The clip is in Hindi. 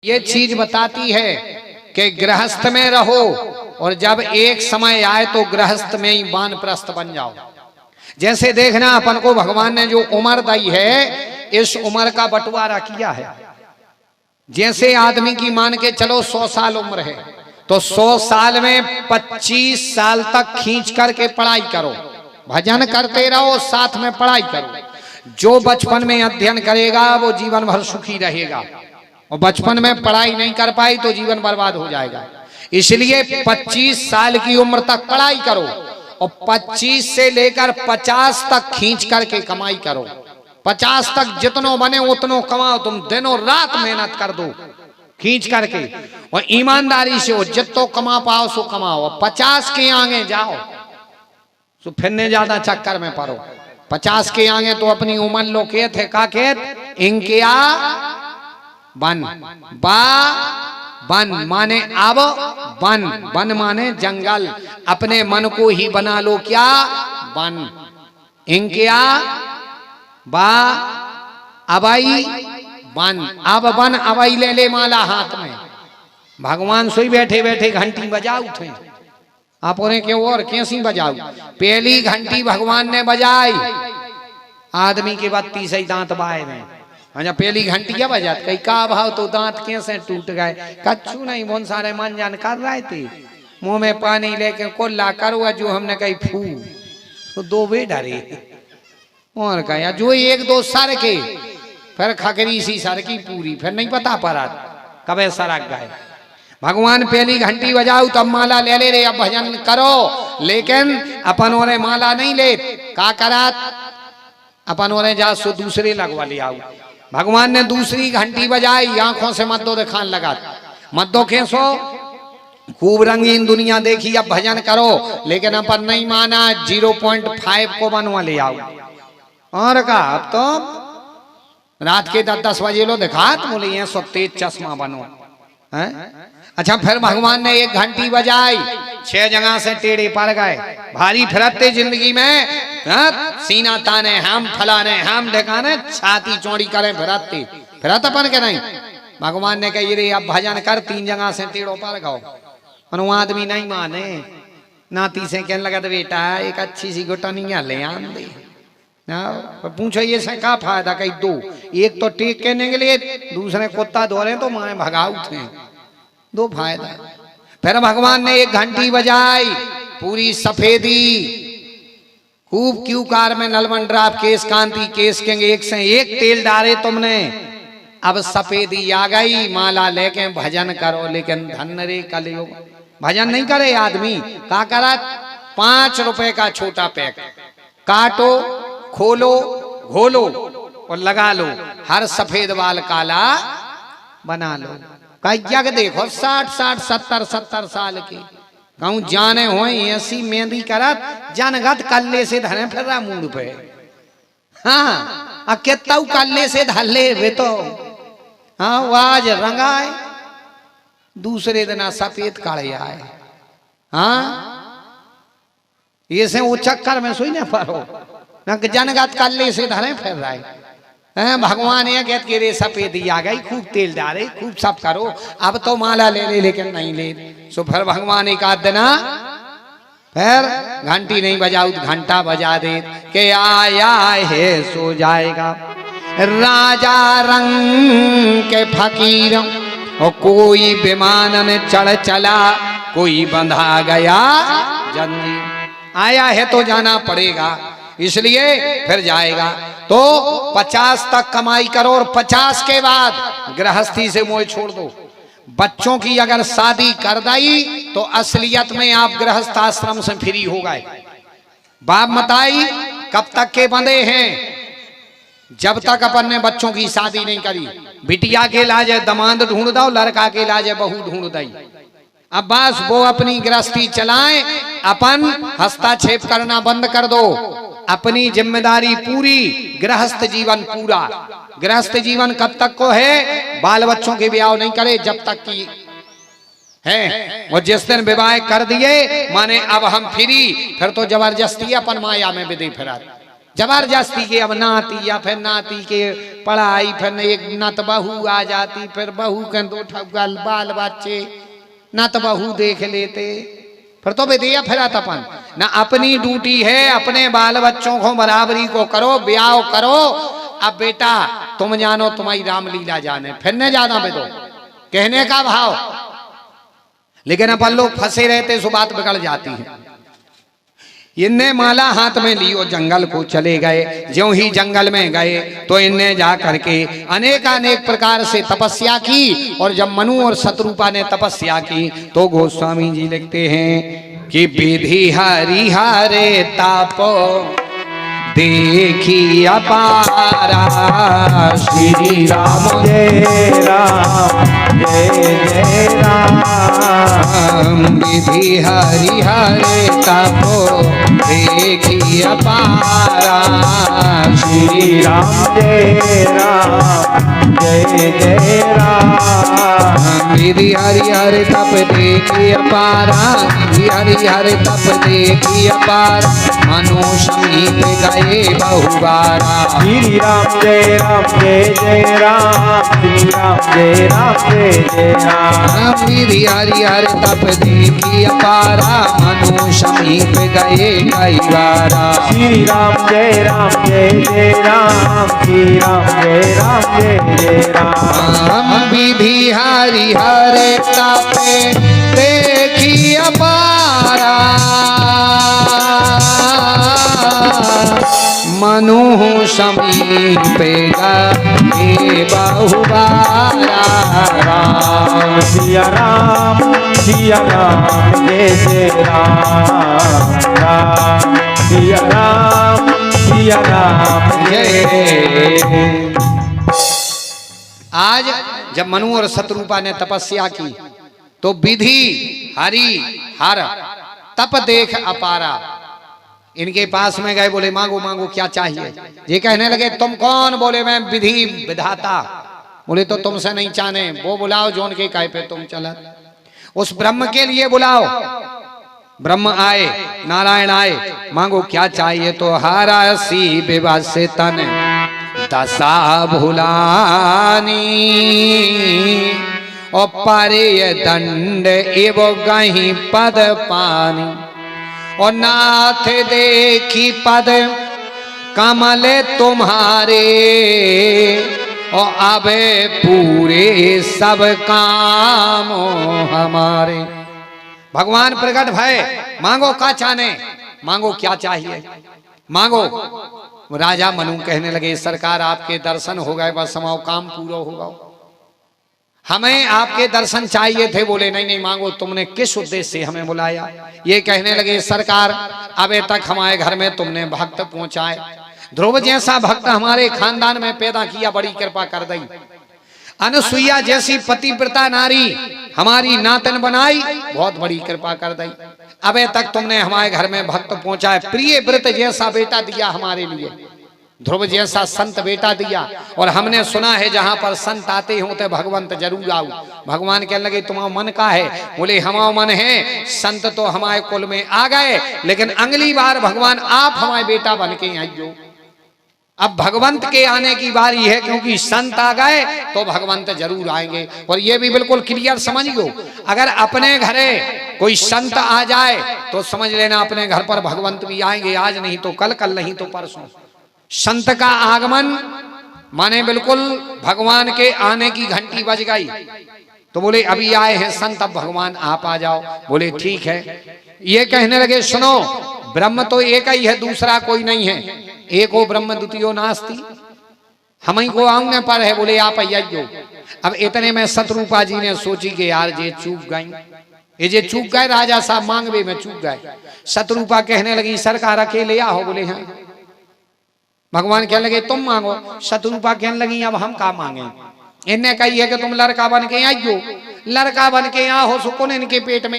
ये चीज बताती है कि गृहस्थ में रहो और जब एक समय आए तो गृहस्थ में ही वानप्रस्थ बन जाओ। जैसे देखना अपन को भगवान ने जो उम्र दी है, इस उम्र का बंटवारा किया है। जैसे आदमी की मान के चलो 100 साल उम्र है, तो 100 साल में 25 साल तक खींच करके पढ़ाई करो, भजन करते रहो, साथ में पढ़ाई करो। जो बचपन में अध्ययन करेगा वो जीवन भर सुखी रहेगा, और बचपन में पढ़ाई नहीं कर पाई तो जीवन बर्बाद हो जाएगा। इसलिए 25 साल की उम्र तक पढ़ाई करो और 25 से लेकर 50 तक खींच करके कमाई करो। 50 तक जितनो बने उतनो कमाओ, तुम दिनों रात मेहनत कर दो खींच करके, और ईमानदारी से हो, जितो कमा पाओ सो कमाओ। 50 के आगे जाओ तो फिरने ज्यादा चक्कर में पड़ो। 50 के आगे तो अपनी उम्र लो के थे का खेत इनके बन बा बन माने अब बन, बन माने जंगल। अपने मन को ही बना लो क्या बन। इनके बा अबाई बन, अब बन अबाई ले ले माला हाथ में। भगवान सोई बैठे बैठे घंटी बजाऊ थे, आप उन्हें क्यों और कैसी बजाऊ। पहली घंटी भगवान ने बजाई, आदमी के 32 दांत बाए में। अच्छा, पहली घंटी क्या बजात कई का भाव तो दांत कैसे टूट गए। कच्चू नहीं, बहुत सारे मन जान कर रहे थे, मुंह में पानी लेके कोल्ला करुआ जो हमने कही फू तो 2 बे डरे और कहा जो 1-2 सर के, फिर खकरी सी सर की पूरी, फिर नहीं पता पड़ा कबे सरक गए। भगवान पहली घंटी बजाऊ तब माला ले ले रे, अब भजन करो। लेकिन अपन और माला नहीं ले, का करात अपन और जा सो दूसरे लगवा ले आओ। भगवान ने दूसरी घंटी बजाई, आंखों से मद्दो दिखान लगा। मद्दो खेसो, खूब रंगीन दुनिया देखी, अब भजन करो। लेकिन अपन नहीं माना, 0.5 को बनवा ले आओ। और का अब तो रात के 10 बजे लो दिखात बोले ये सो तेज चश्मा बनो है। अच्छा, फिर भगवान ने एक घंटी बजाई, 6 जगह से टेढ़े पड़ गए। भारी फिरते जिंदगी में, सीना ताने हम फलाने हम ढकाने, छाती चौड़ी करें फिरते फिरत अपन के नहीं। भगवान ने कही रे अब भजन कर, 3 जगह से टेढ़ो पड़ गो। आदमी नहीं माने, नाती से कहने लगा तो बेटा एक अच्छी सी गुटनिया ले आन दे। पूछो ये से का फायदा, कही 2, एक तो टेक कहने के लिए, दूसरे कुत्ता दौड़े तो माए भगाऊ थे, 2 फायदा। फिर भगवान ने एक घंटी बजाई, पूरी सफेदी, खूब क्यूकार में नलमंडराप केस कांति केस के एक से एक तेल डाले तुमने, अब सफेदी आ गई। माला लेके भजन करो, लेकिन धन रे कलयुग भजन नहीं करे आदमी। का करा, 5 रुपए का छोटा पैक काटो, खोलो, घोलो और लगा लो, हर सफेद बाल काला बना लो। जग देखो 60-60 70-70 साल के कहूँ जाने हो ऐसी मेहंदी करत, जनगत कल्ले से धने फिर रहा मूड पे। हाँ, कितना कल्ले से धले वे तो, हाँ वाज रंगाए, दूसरे दिन सफेद काले आए। हाँ, ये से वो चक्कर में सोई ना पड़ो, जनगत कल्ले से धरे फिर रहा है। भगवान ये कहते कि रे सफेदी आ गई, खूब तेल डाले, खूब सब करो। अब तो माला ले ले, लेकिन नहीं ले। सो फिर भगवान एक आध देना, फिर घंटी नहीं बजाऊ तो घंटा बजा दे के आया है सो जाएगा राजा रंग के फकीर, और कोई विमान में चढ़ चला, कोई बंधा गया जंजीर। आया है तो जाना पड़ेगा, इसलिए फिर जाएगा। तो 50 तक कमाई करो और 50 के बाद गृहस्थी से मोह छोड़ दो। बच्चों की अगर शादी कर दी तो असलियत में आप गृहस्थ आश्रम से फ्री हो गए। बाप मताई कब तक के बंधे हैं, जब तक अपन ने बच्चों की शादी नहीं करी। बिटिया के लाजे दमाद ढूंढ दो, लड़का के लाजे बहू ढूंढ दई। अब बस वो अपनी गृहस्थी चलाएं, अपन हस्तक्षेप करना बंद कर दो। अपनी जिम्मेदारी पूरी, गृहस्थ जीवन पूरा। गृहस्थ जीवन कब तक को है, बाल बच्चों के ब्याह नहीं करे जब तक की है। और जिस दिन विवाह कर दिए माने अब हम फ्री, फिर तो जबरदस्ती अपन माया में विदे फिरा। जबरदस्ती के अब नाती या फिर नाती के पढ़ाई, फिर एक नत बहू आ जाती, फिर बहू के दो ठगल बाल बच्चे नत बहू देख लेते, फिर तो बेदिया फिर अपन ना। अपनी ड्यूटी है अपने बाल बच्चों को बराबरी को करो, ब्याह करो। अब बेटा तुम जानो तुम्हारी रामलीला जाने, फिर न जाना बेदो, कहने का भाव। लेकिन अपन लोग फंसे रहते सो बात बिगड़ जाती है। इनने माला हाथ में ली और जंगल को चले गए। ज्यों ही जंगल में गए तो इनने जा करके अनेक प्रकार से तपस्या की। और जब मनु और शत्रुपा ने तपस्या की तो गोस्वामी जी लिखते हैं कि विधि हरिहरे तापो देखी अपारा। श्री राम जय राम जय जय राम। विधि हरिहरे तापो देखी अपारा। श्री राम जय राम जय जय राम। विधि हरिहर तप देखी अपारा। विधि हरिहर तप देखी अपारा। मनु समीप गए बहुबारा। श्री राम जय राम। श्री राम जय जय राम। विधि हरिहर तप देखी अपारा। मनु समीप गए कई बारा। श्री राम जय राम। श्री राम जय राम। विधि हरिहर तप देखी अपारा। मनु समीप गए बहुबारा। राम सिया राम जय जय राम। राम सिया राम जय। आज जब मनु और शत्रुपा ने तपस्या की तो विधि हरि हर तप देख अपारा इनके पास में गए। बोले मांगो मांगो क्या चाहिए। ये कहने लगे तुम कौन। बोले मैं विधि विधाता। बोले तो तुमसे नहीं चाहने, वो बुलाओ जोन के काय पे तुम चला। उस ब्रह्म के लिए बुलाओ। ब्रह्म आए, नारायण आए, मांगो क्या चाहिए। तो हारासी विवास तन दशा भुलानी। और पारे दंड एव गही पद पानी। और नाथ देखी पद कमल तुम्हारे। और अबे पूरे सब काम हमारे। भगवान प्रकट भय, मांगो का चाहने, मांगो क्या चाहिए मांगो। राजा मनु कहने लगे सरकार आपके दर्शन हो गए, बस हमारा काम पूरा होगा, हमें आपके दर्शन चाहिए थे। बोले नहीं नहीं मांगो, तुमने किस उद्देश्य से हमें बुलाया। ये कहने लगे सरकार अबे तक हमारे घर में तुमने भक्त पहुंचाए, ध्रुव जैसा भक्त हमारे खानदान में पैदा किया, बड़ी कृपा कर दी। अनुसुईया जैसी पतिव्रता नारी हमारी नातन बनाई, बहुत बड़ी कृपा कर दी। अबे तक तुमने हमारे घर में भक्त पहुंचाए, प्रिय व्रत जैसा बेटा दिया हमारे लिए, ध्रुव जैसा संत बेटा दिया। और हमने सुना है जहां पर संत आते हो तो भगवंत जरूर आओ। भगवान कहने लगे तुम्हारा मन का है। बोले हमारा मन है, संत तो हमारे कुल में आ गए, लेकिन अगली बार भगवान आप हमारे बेटा बन के आइयो। अब भगवंत के आने की बारी है, क्योंकि संत आ गए तो भगवंत जरूर आएंगे। और ये भी बिल्कुल क्लियर समझियो, अगर अपने घरे कोई संत आ जाए तो समझ लेना अपने घर पर भगवंत भी आएंगे, आज नहीं तो कल, कल नहीं तो परसों। संत का आगमन माने बिल्कुल भगवान के आने की घंटी बज गई। तो बोले अभी आए हैं संत, अब भगवान आप आ जाओ। बोले ठीक है। ये कहने लगे सुनो, ब्रह्म तो एक ही है, दूसरा कोई नहीं है। एको ब्रह्म द्वितीयो नास्ति, हम ही को आऊंगे पर है। बोले आप आइयो। अब इतने में शत्रुपा जी ने सोची कि यार ये चूक गई, ये जे चूक गए राजा साहब मांगवे में चूक गए। शत्रुपा कहने लगी सरकार अकेले आओ। बोले हाँ। भगवान कहने लगे तुम मांगो। शत्रुपा कहने लगी अब हम का मांगे। इन्हें कही है कि तुम लड़का बन के आइयो, लड़का बन के आओ, सुकून इनके पेट में